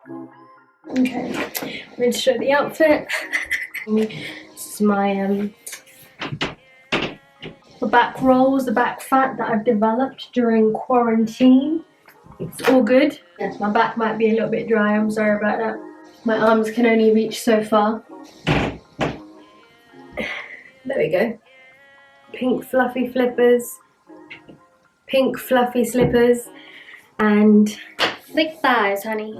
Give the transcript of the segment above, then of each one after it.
Okay, I'm going to show the outfit. This is my the back rolls, the back fat that I've developed during quarantine. It's all good. Yes, my back might be a little bit dry, I'm sorry about that. My arms can only reach so far. There we go. Pink fluffy flippers, pink fluffy slippers, and thick thighs, honey.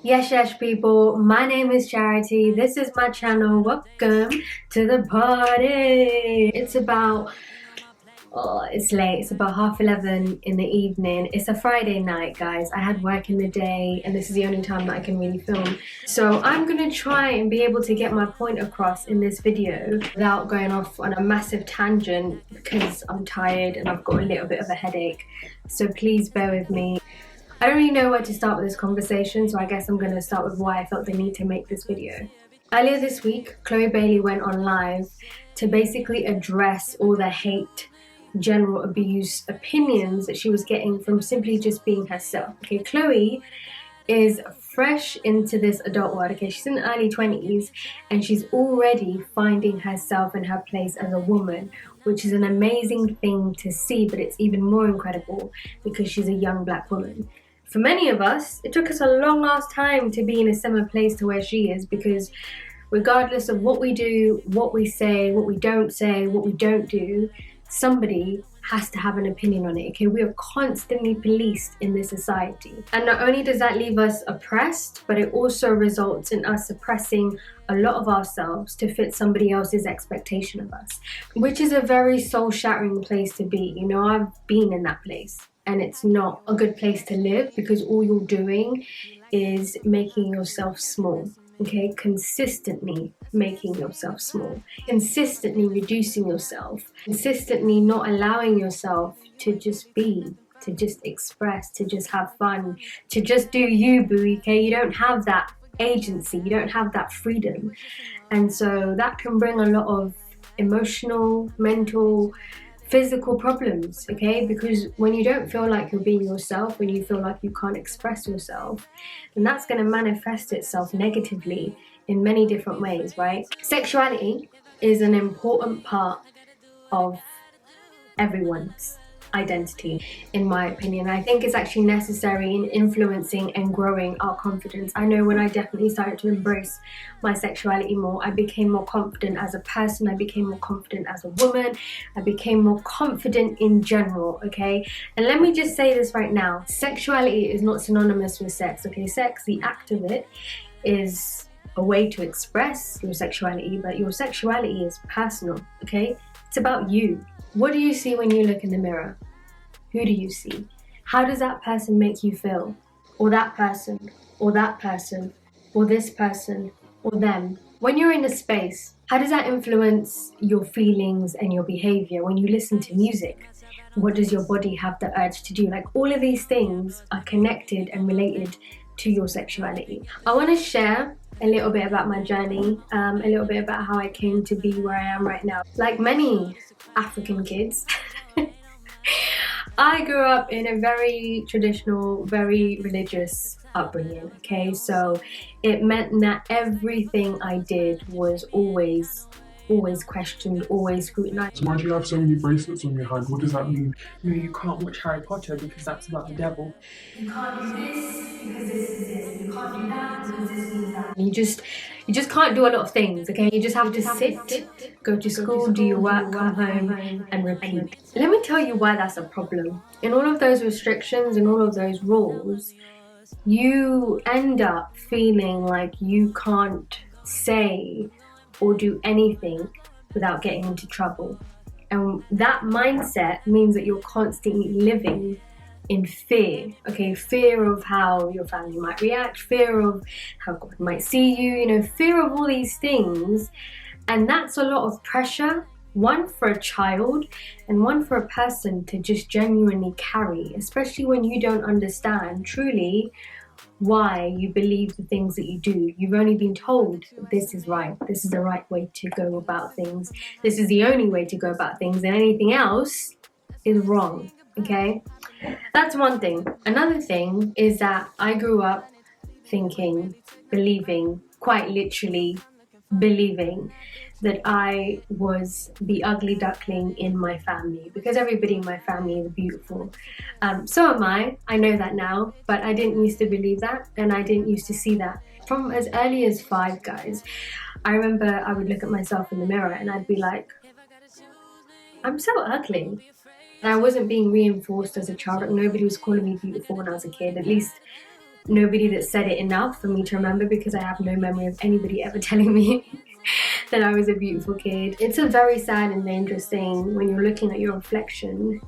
Yes, yes, people. My name is Charity. This is my channel. Welcome to the party. It's about, oh, it's late. It's about 11:30 in the evening. It's a Friday night, guys. I had work in the day, and this is the only time that I can really film. So I'm gonna try and be able to get my point across in this video without going off on a massive tangent because I'm tired and I've got a little bit of a headache. So please bear with me. I don't really know where to start with this conversation, so I guess I'm going to start with why I felt the need to make this video. Earlier this week, Chloe Bailey went on live to basically address all the hate, general abuse, opinions that she was getting from simply just being herself. Okay, Chloe is fresh into this adult world. Okay, she's in the early 20s and she's already finding herself and her place as a woman, which is an amazing thing to see, but it's even more incredible because she's a young black woman. For many of us, it took us a long ass time to be in a similar place to where she is, because regardless of what we do, what we say, what we don't do, somebody has to have an opinion on it. Okay, we are constantly policed in this society. And not only does that leave us oppressed, but it also results in us suppressing a lot of ourselves to fit somebody else's expectation of us, which is a very soul-shattering place to be. You know, I've been in that place. And it's not a good place to live because all you're doing is making yourself small, okay? Consistently making yourself small, consistently reducing yourself, consistently not allowing yourself to just be, to just express, to just have fun, to just do you, boo, okay? You don't have that agency, you don't have that freedom. And so that can bring a lot of emotional, mental, physical problems, okay? Because when you don't feel like you're being yourself, when you feel like you can't express yourself, then that's going to manifest itself negatively in many different ways, right? Sexuality is an important part of everyone's identity, in my opinion. I think it's actually necessary in influencing and growing our confidence. I know when I definitely started to embrace my sexuality more, I became more confident as a person, I became more confident as a woman, I became more confident in general, okay? And let me just say this right now, sexuality is not synonymous with sex, okay? Sex, the act of it, is a way to express your sexuality, but your sexuality is personal, okay? It's about you. What do you see when you look in the mirror? Who do you see? How does that person make you feel? Or that person, or that person, or this person, or them? When you're in a space, how does that influence your feelings and your behavior? When you listen to music, what does your body have the urge to do? Like, all of these things are connected and related to your sexuality. I want to share a little bit about my journey, a little bit about how I came to be where I am right now. Like many African kids, I grew up in a very traditional, very religious upbringing, okay? So it meant that everything I did was always questioned, always scrutinized. So why do you have so many bracelets on your hand? What does that mean? No, you can't watch Harry Potter because that's about the devil. You can't do this because this is this. You can't do that because this means that. You just can't do a lot of things, okay? You just have to sit, go to school, do your work, come home, and repeat. Let me tell you why that's a problem. In all of those restrictions and all of those rules, you end up feeling like you can't say or do anything without getting into trouble. And that mindset means that you're constantly living in fear, okay? Fear of how your family might react, fear of how God might see you, you know, fear of all these things. And that's a lot of pressure, one for a child and one for a person to just genuinely carry, especially when you don't understand truly why you believe the things that you do. You've only been told this is right, this is the right way to go about things, this is the only way to go about things, and anything else is wrong, okay? That's one thing. Another thing is that I grew up thinking, believing, quite literally believing that I was the ugly duckling in my family, because everybody in my family is beautiful. So am I know that now, but I didn't used to believe that, and I didn't used to see that. From as early as 5, guys, I remember I would look at myself in the mirror and I'd be like, I'm so ugly. And I wasn't being reinforced as a child. Like, nobody was calling me beautiful when I was a kid, at least nobody that said it enough for me to remember, because I have no memory of anybody ever telling me that I was a beautiful kid. It's a very sad and dangerous thing when you're looking at your reflection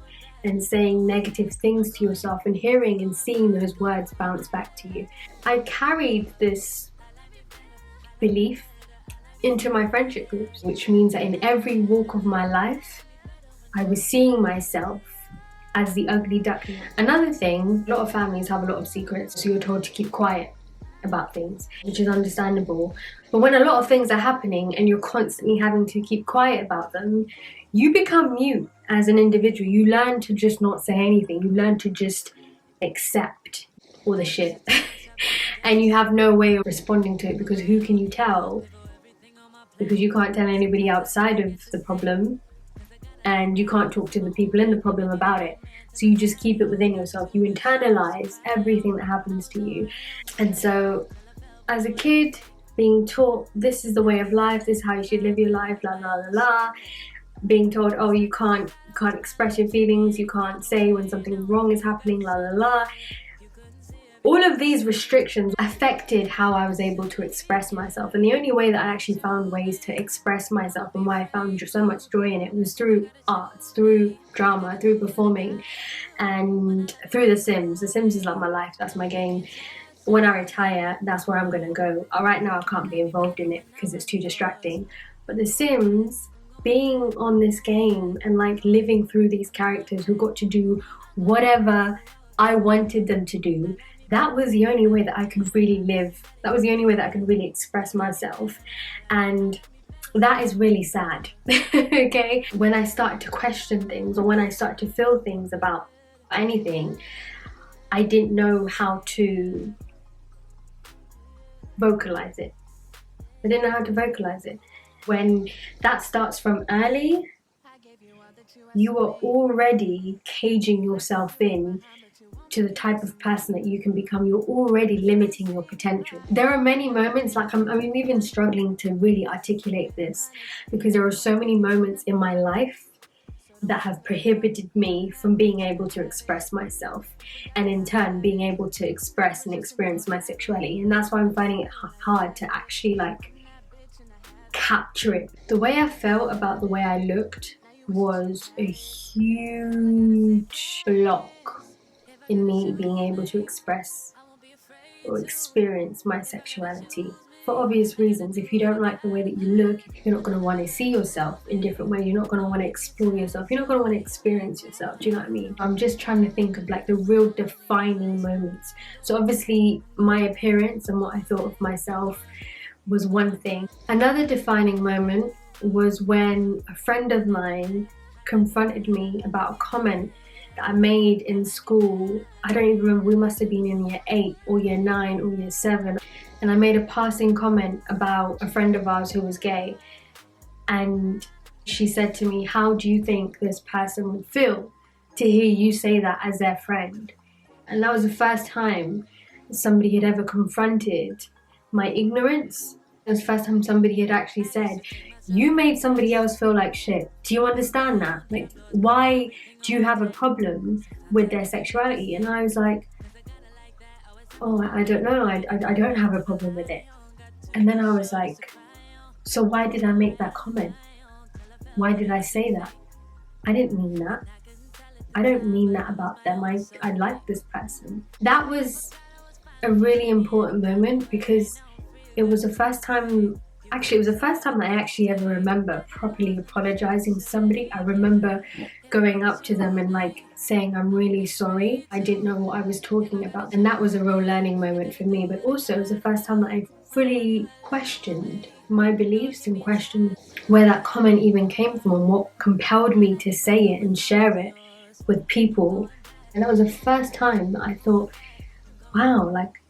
and saying negative things to yourself and hearing and seeing those words bounce back to you. I carried this belief into my friendship groups, which means that in every walk of my life, I was seeing myself as the ugly duckling. Another thing, a lot of families have a lot of secrets, so you're told to keep quiet about things, which is understandable. But when a lot of things are happening and you're constantly having to keep quiet about them, you become mute as an individual. You learn to just not say anything. You learn to just accept all the shit. And you have no way of responding to it, because who can you tell? Because you can't tell anybody outside of the problem, and you can't talk to the people in the problem about it. So you just keep it within yourself. You internalize everything that happens to you. And so as a kid, being taught this is the way of life, this is how you should live your life, la la la la, being told, oh, you can't express your feelings, you can't say when something wrong is happening, la la la. All of these restrictions affected how I was able to express myself. And the only way that I actually found ways to express myself, and why I found so much joy in it, was through arts, through drama, through performing, and through The Sims. The Sims is like my life, that's my game. When I retire, that's where I'm gonna go. Right now I can't be involved in it because it's too distracting. But The Sims, being on this game and like living through these characters who got to do whatever I wanted them to do, that was the only way that I could really live. That was the only way that I could really express myself. And that is really sad, okay? When I started to question things, or when I started to feel things about anything, I didn't know how to vocalize it. I didn't know how to vocalize it. When that starts from early, you are already caging yourself in to the type of person that you can become. You're already limiting your potential. There are many moments, like I'm even struggling to really articulate this, because there are so many moments in my life that have prohibited me from being able to express myself, and in turn being able to express and experience my sexuality. And that's why I'm finding it hard to actually like capture it. The way I felt about the way I looked was a huge block in me being able to express or experience my sexuality. For obvious reasons. If you don't like the way that you look, you're not going to want to see yourself in different ways. You're not going to want to explore yourself. You're not going to want to experience yourself. Do you know what I mean? I'm just trying to think of like the real defining moments. So obviously my appearance and what I thought of myself was one thing. Another defining moment was when a friend of mine confronted me about a comment that I made in school. I don't even remember, we must have been in year 8 or year 9 or year 7. And I made a passing comment about a friend of ours who was gay. And she said to me, how do you think this person would feel to hear you say that as their friend? And that was the first time somebody had ever confronted my ignorance. It was the first time somebody had actually said, you made somebody else feel like shit. Do you understand that? Like, why do you have a problem with their sexuality? And I was like, oh, I don't know. I don't have a problem with it. And then I was like, so why did I make that comment? Why did I say that? I didn't mean that. I don't mean that about them. I like this person. That was a really important moment, because it was the first time Actually, it was the first time that I actually ever remember properly apologizing to somebody. I remember going up to them and like saying, I'm really sorry. I didn't know what I was talking about. And that was a real learning moment for me. But also it was the first time that I fully questioned my beliefs and questioned where that comment even came from and what compelled me to say it and share it with people. And that was the first time that I thought, wow, like,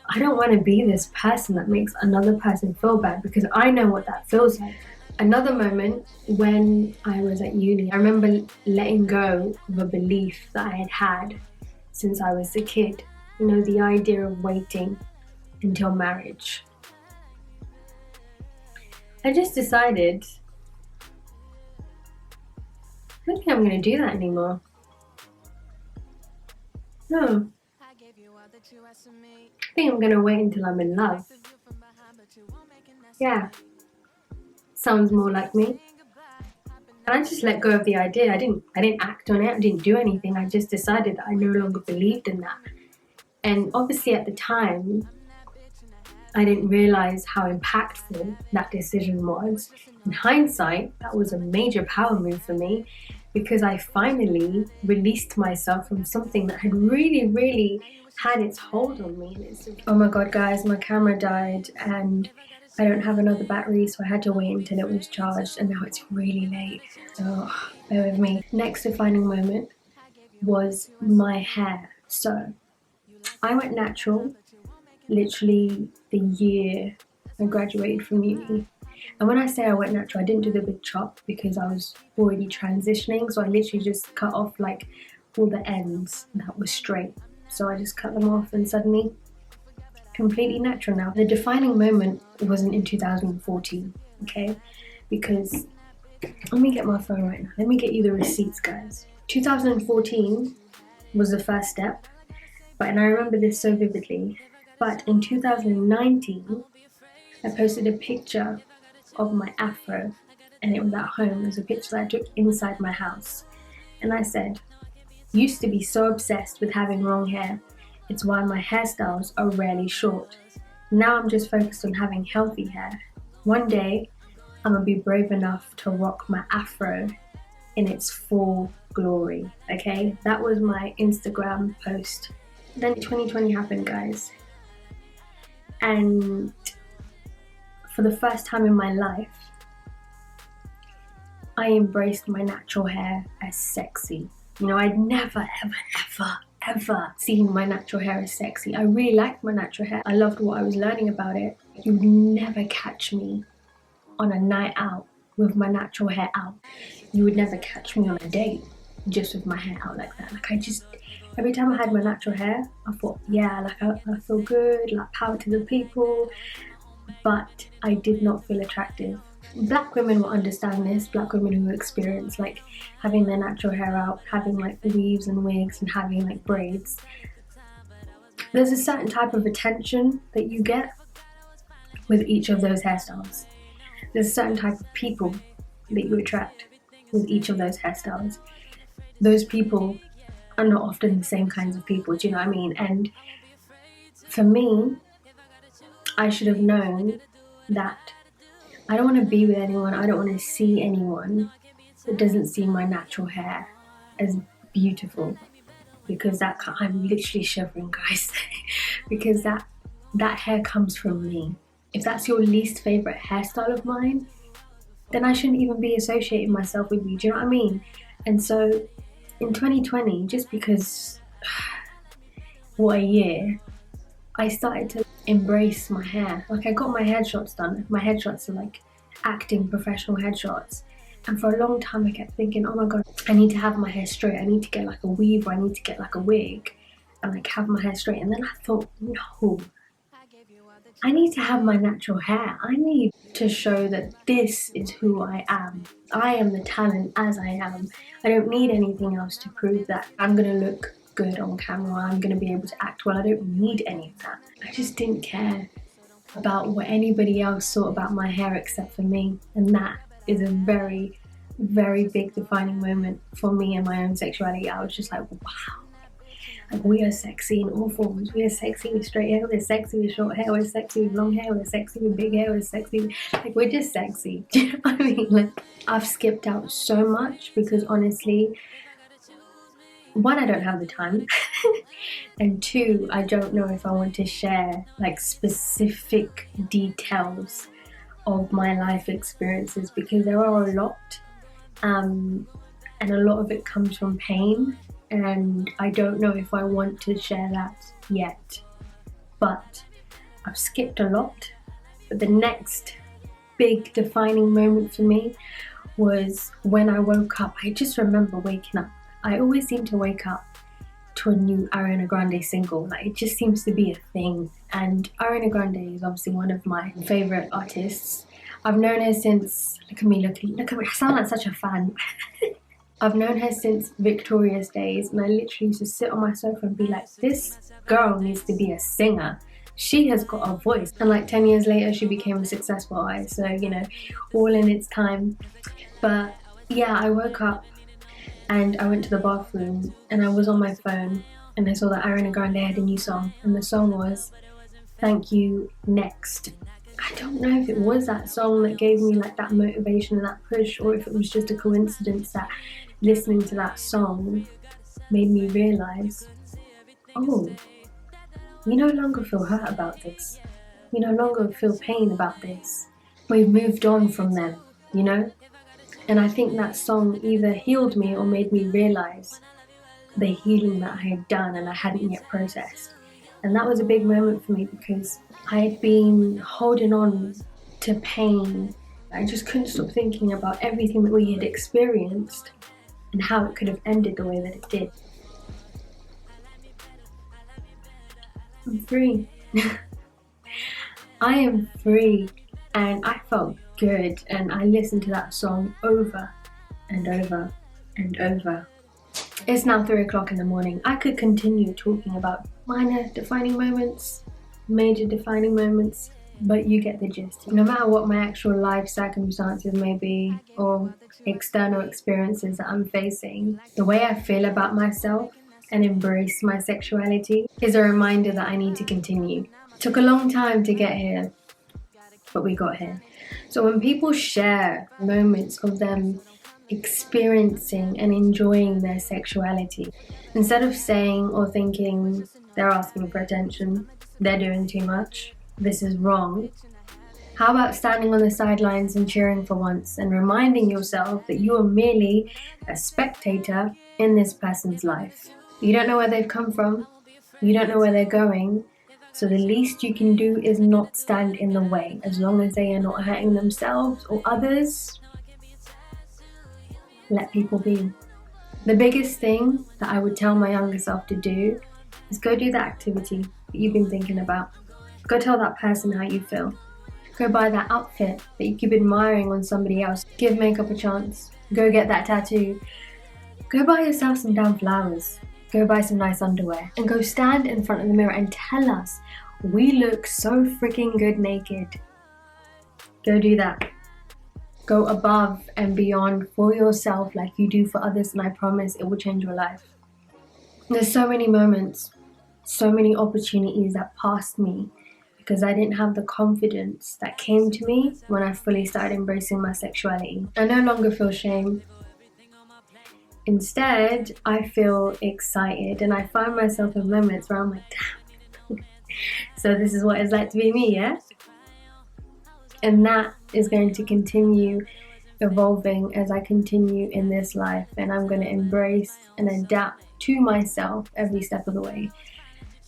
I don't want to be this person that makes another person feel bad, because I know what that feels like. Another moment when I was at uni, I remember letting go of a belief that I had had since I was a kid. You know, the idea of waiting until marriage. I just decided, I don't think I'm going to do that anymore. No. I think I'm going to wait until I'm in love. Yeah. Sounds more like me. And I just let go of the idea. I didn't act on it. I didn't do anything. I just decided that I no longer believed in that. And obviously at the time, I didn't realize how impactful that decision was. In hindsight, that was a major power move for me, because I finally released myself from something that had really, really had its hold on me. Oh my God, guys, my camera died and I don't have another battery, so I had to wait until it was charged, and now it's really late, so bear with me. Next defining moment was my hair. So I went natural literally the year I graduated from uni. And when I say I went natural, I didn't do the big chop because I was already transitioning, so I literally just cut off like all the ends that were straight. So I just cut them off and suddenly completely natural now. The defining moment wasn't in 2014, okay? Because, let me get my phone right now. Let me get you the receipts, guys. 2014 was the first step, and I remember this so vividly. But in 2019, I posted a picture of my afro, and it was at home. It was a picture that I took inside my house. And I said, used to be so obsessed with having long hair. It's why my hairstyles are rarely short. Now I'm just focused on having healthy hair. One day, I'm gonna be brave enough to rock my afro in its full glory, okay? That was my Instagram post. Then 2020 happened, guys. And for the first time in my life, I embraced my natural hair as sexy. You know, I'd never, ever seen my natural hair as sexy. I really liked my natural hair. I loved what I was learning about it. You would never catch me on a night out with my natural hair out. You would never catch me on a date just with my hair out like that. Like, I just, every time I had my natural hair, I thought, yeah, like I feel good, like power to the people, but I did not feel attractive. Black women will understand this, black women who experience like having their natural hair out, having like weaves and wigs and having like braids. There's a certain type of attention that you get with each of those hairstyles. There's a certain type of people that you attract with each of those hairstyles. Those people are not often the same kinds of people, do you know what I mean? And for me, I should have known that I don't want to be with anyone, I don't want to see anyone that doesn't see my natural hair as beautiful, because that, I'm literally shivering, guys, because that hair comes from me. If that's your least favorite hairstyle of mine, then I shouldn't even be associating myself with you, do you know what I mean? And so in 2020, just because, what a year, I started to embrace my hair. Like, I got my headshots done. My headshots are like acting professional headshots. And for a long time I kept thinking, oh my God, I need to have my hair straight. I need to get like a weave, or I need to get like a wig and like have my hair straight. And then I thought, no, I need to have my natural hair. I need to show that this is who I am. I am the talent as I am. I don't need anything else to prove that I'm gonna look good on camera, I'm gonna be able to act well. I don't need any of that. I just didn't care about what anybody else thought about my hair except for me. And that is a very, very big defining moment for me and my own sexuality. I was just like, wow, Like, we are sexy in all forms. We are sexy with straight hair, we're sexy with short hair, we're sexy with long hair, we're sexy with big hair, we're sexy with, like, we're just sexy. Do you know what I mean? Like, I've skipped out so much because honestly, one, I don't have the time, and two, I don't know if I want to share like specific details of my life experiences, because there are a lot, and a lot of it comes from pain, and I don't know if I want to share that yet. But I've skipped a lot. But the next big defining moment for me was when I woke up. I just remember waking up. I always seem to wake up to a new Ariana Grande single. Like, it just seems to be a thing. And Ariana Grande is obviously one of my favorite artists. I've known her since, look at me, I sound like such a fan. I've known her since Victoria's days, and I literally used to sit on my sofa and be like, this girl needs to be a singer. She has got a voice. And like 10 years later, she became a successful artist. So, you know, all in its time. But yeah, I woke up and I went to the bathroom and I was on my phone and I saw that Ariana Grande had a new song, and the song was Thank You Next. I don't know if it was that song that gave me like that motivation and that push, or if it was just a coincidence that listening to that song made me realise, oh, we no longer feel hurt about this. We no longer feel pain about this. We've moved on from them, you know? And I think that song either healed me or made me realise the healing that I had done and I hadn't yet processed. And that was a big moment for me, because I had been holding on to pain. I just couldn't stop thinking about everything that we had experienced and how it could have ended the way that it did. I'm free. I am free, and I felt good, and I listened to that song over and over and over. It's now 3 o'clock in the morning. I could continue talking about minor defining moments, major defining moments, but you get the gist. No matter what my actual life circumstances may be, or external experiences that I'm facing, the way I feel about myself and embrace my sexuality is a reminder that I need to continue. It took a long time to get here, but we got here. So when people share moments of them experiencing and enjoying their sexuality, instead of saying or thinking they're asking for attention, they're doing too much, this is wrong, how about standing on the sidelines and cheering for once and reminding yourself that you are merely a spectator in this person's life. You don't know where they've come from, you don't know where they're going, so the least you can do is not stand in the way. As long as they are not hurting themselves or others, let people be. The biggest thing that I would tell my younger self to do is go do that activity that you've been thinking about. Go tell that person how you feel. Go buy that outfit that you keep admiring on somebody else. Give makeup a chance. Go get that tattoo. Go buy yourself some damn flowers. Go buy some nice underwear. And go stand in front of the mirror and tell us we look so freaking good naked. Go do that. Go above and beyond for yourself like you do for others, and I promise it will change your life. There's so many moments, so many opportunities that passed me because I didn't have the confidence that came to me when I fully started embracing my sexuality. I no longer feel shame. Instead, I feel excited, and I find myself in moments where I'm like, damn, so this is what it's like to be me, yeah? And that is going to continue evolving as I continue in this life, and I'm going to embrace and adapt to myself every step of the way.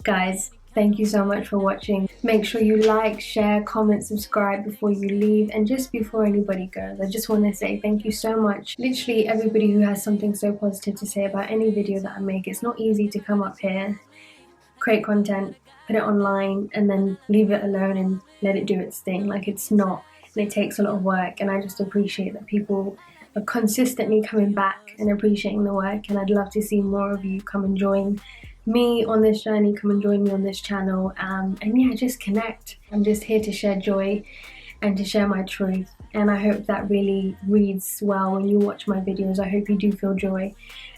Guys, thank you so much for watching. Make sure you like, share, comment, subscribe before you leave, and just before anybody goes, I just want to say thank you so much. Literally everybody who has something so positive to say about any video that I make. It's not easy to come up here, create content, put it online, and then leave it alone and let it do its thing. Like, it's not, and it takes a lot of work, and I just appreciate that people are consistently coming back and appreciating the work, and I'd love to see more of you come and join me on this journey, come and join me on this channel, and yeah, just connect. I'm just here to share joy and to share my truth, and I hope that really reads well when you watch my videos. I hope you do feel joy,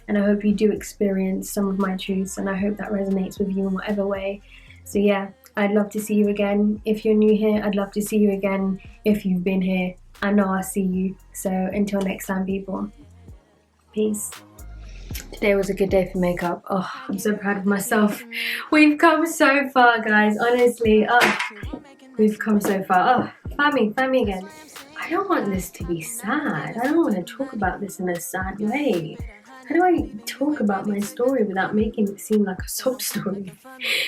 and I hope you do experience some of my truths, and I hope that resonates with you in whatever way. So yeah, I'd love to see you again. If you're new here, I'd love to see you again. If you've been here, I know I'll see you. So until next time, people, peace. Today was a good day for makeup. Oh, I'm so proud of myself. We've come so far, guys. Honestly, we've come so far. Oh, find me again. I don't want this to be sad. I don't want to talk about this in a sad way. How do I talk about my story without making it seem like a sob story?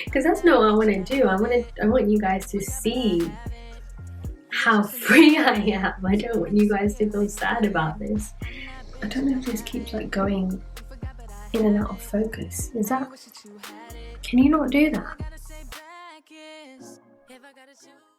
Because that's not what I want to do. I want you guys to see how free I am. I don't want you guys to feel sad about this. I don't know if this keeps like going in and out of focus. Is that? Can you not do that?